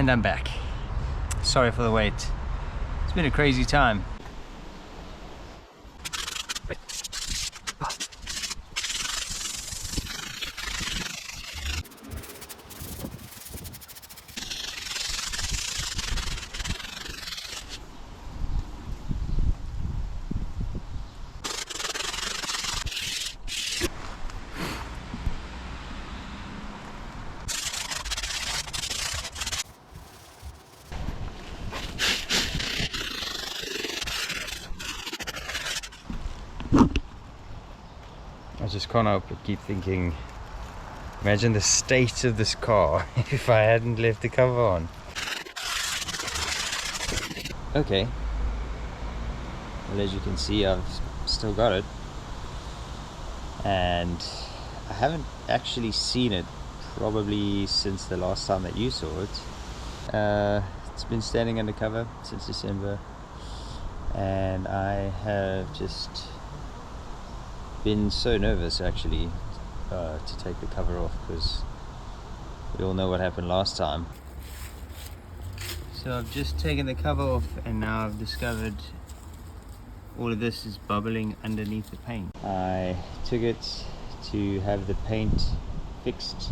And I'm back. Sorry for the wait. It's been a crazy time. I just can't help but keep thinking, imagine the state of this car if I hadn't left the cover on. Okay, well, as you can see, I've still got it, and I haven't actually seen it probably since the last time that you saw it. It's been standing undercover since December, and I have just been so nervous actually to take the cover off, because we all know what happened last time. So I've just taken the cover off, and now I've discovered all of this is bubbling underneath the paint. I took it to have the paint fixed,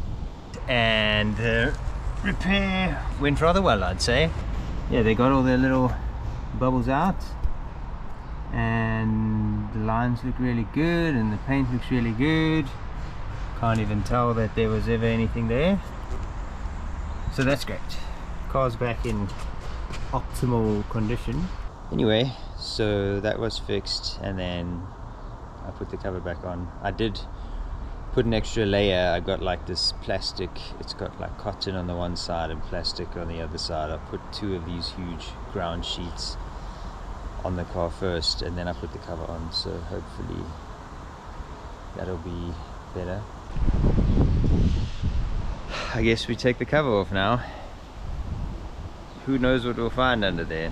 and the repair went rather well, I'd say. Yeah, they got all their little bubbles out, and the lines look really good, and the paint looks really good. Can't even tell that there was ever anything there, so that's great. Car's back in optimal condition. Anyway, so that was fixed, and then I put the cover back on. I did put an extra layer. I got like this plastic, it's got like cotton on the one side and plastic on the other side. I put 2 of these huge ground sheets on the car first, and then I put the cover on, so hopefully that'll be better. I guess we take the cover off now. Who knows what we'll find under there.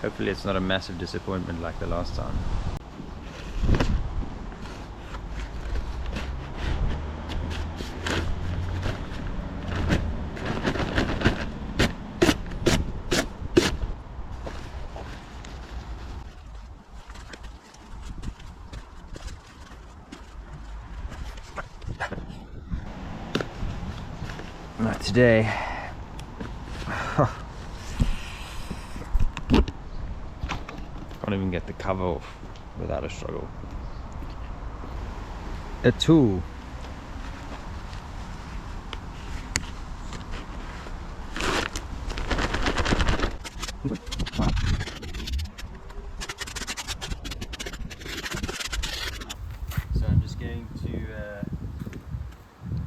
Hopefully it's not a massive disappointment like the last time. Not today. Can't even get the cover off without a struggle. A tool. So I'm just going to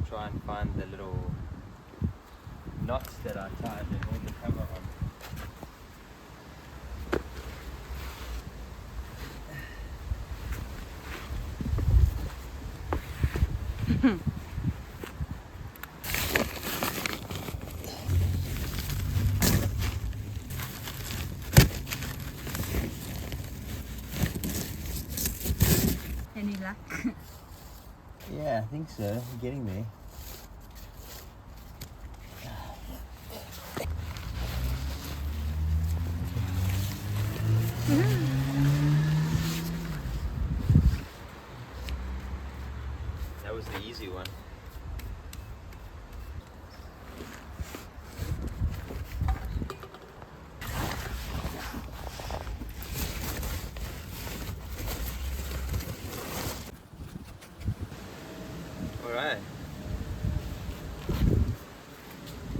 try and find the little knots that I tied and hold the cover on. Any luck? Yeah, I think so. I'm getting there. That was the easy one. Alright. I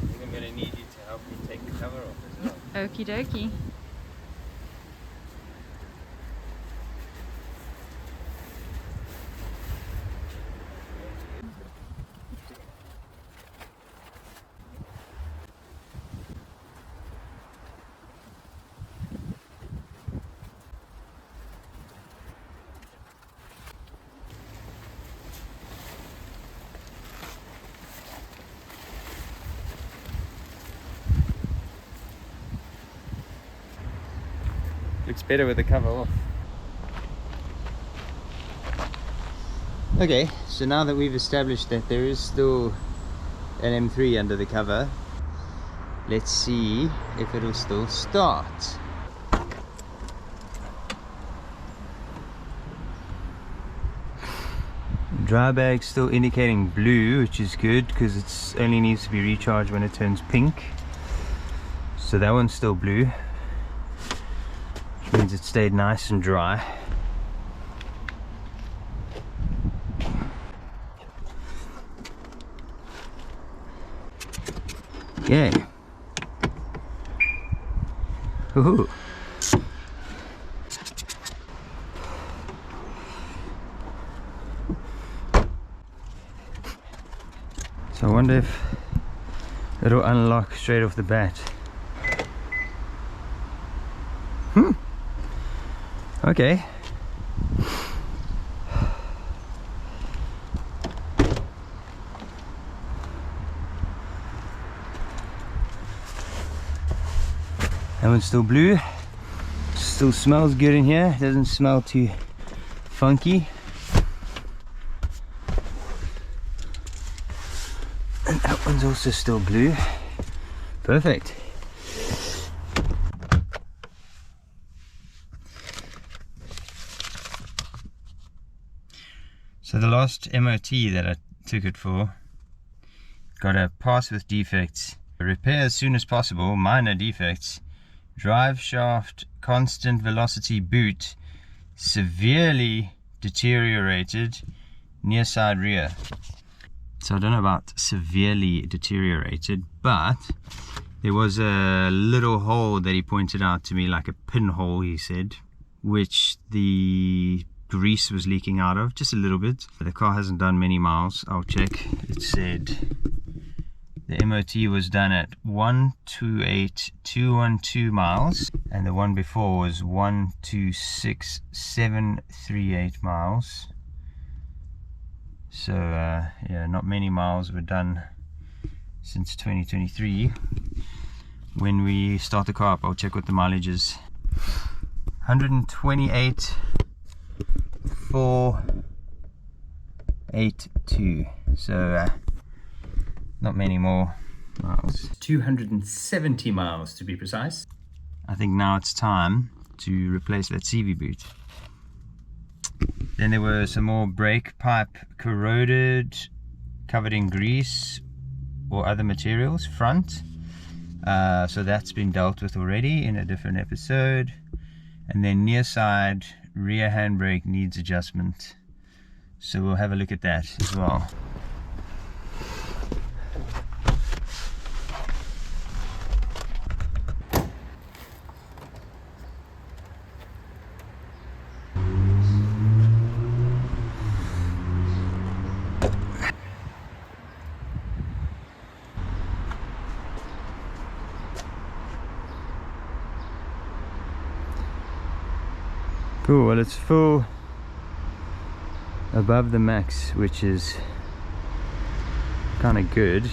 think I'm going to need you to help me take the cover off as well. Okie dokie. Looks better with the cover off. Okay, so now that we've established that there is still an M3 under the cover, Let's see if it'll still start. Dry bag still indicating blue, which is good because it only needs to be recharged when it turns pink. So that one's still blue, which means it stayed nice and dry. Okay. Ooh. So I wonder if it'll unlock straight off the bat. Okay. That one's still blue. Still smells good in here. Doesn't smell too funky. And that one's also still blue. Perfect. So the last MOT that I took it for got a pass with defects. Repair as soon as possible, minor defects. Drive shaft constant velocity boot severely deteriorated near side rear. So I don't know about severely deteriorated, but there was a little hole that he pointed out to me, like a pinhole, he said, which the grease was leaking out of just a little bit. The car hasn't done many miles. I'll check. It said the MOT was done at 128,212 miles, and the one before was 126,738 miles. So yeah, not many miles were done since 2023. When we start the car up, I'll check what the mileage is. 128,482. So not many more miles. 270 miles to be precise. I think now it's time to replace that CV boot. Then there were some more brake pipe corroded, covered in grease or other materials, front. So that's been dealt with already in a different episode. And then near side rear handbrake needs adjustment. So we'll have a look at that as well. Cool, well it's full above the max, which is kind of good.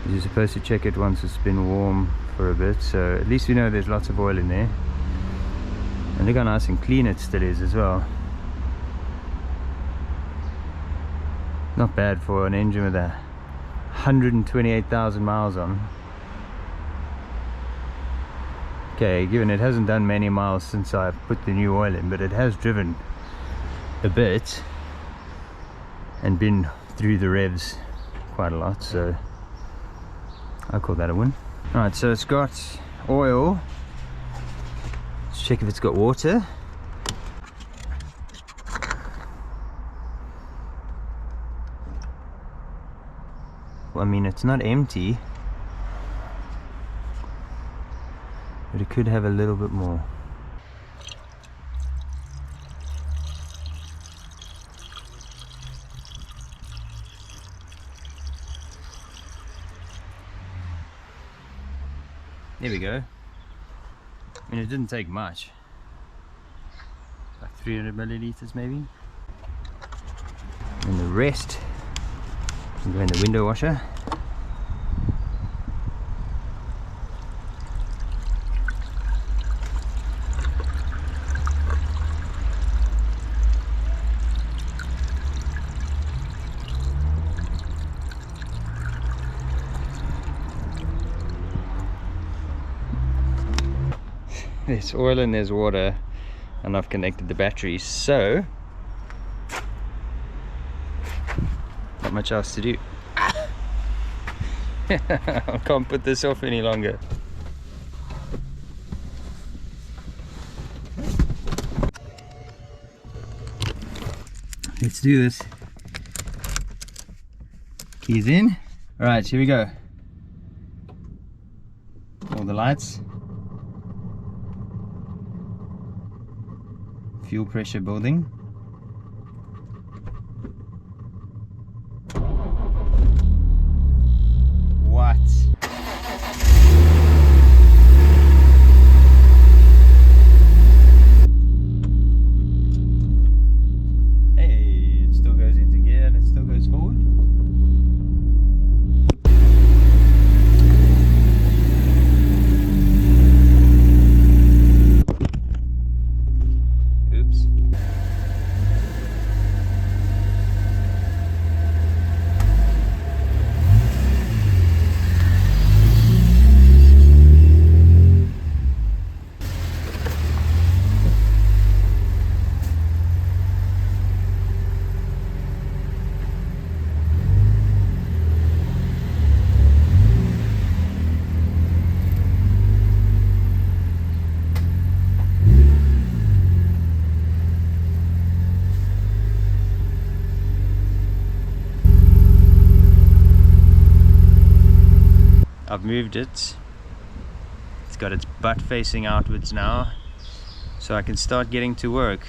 You're supposed to check it once it's been warm for a bit, so at least we know there's lots of oil in there. And look how nice and clean it still is as well. Not bad for an engine with 128,000 miles on. Okay, given it hasn't done many miles since I put the new oil in, but it has driven a bit and been through the revs quite a lot, so I'll call that a win. Alright, so it's got oil. Let's check if it's got water. Well, I mean, it's not empty, but it could have a little bit more. There we go. I mean, it didn't take much. Like 300 milliliters maybe. And the rest can go in the window washer. there's oil and there's water, and I've connected the batteries, so not much else to do. I can't put this off any longer. Let's do this. Keys in. Alright, here we go. All the lights. Fuel pressure building. What? Hey, it still goes into gear and it still goes forward. Oops. I've moved it. It's got its butt facing outwards now, so I can start getting to work.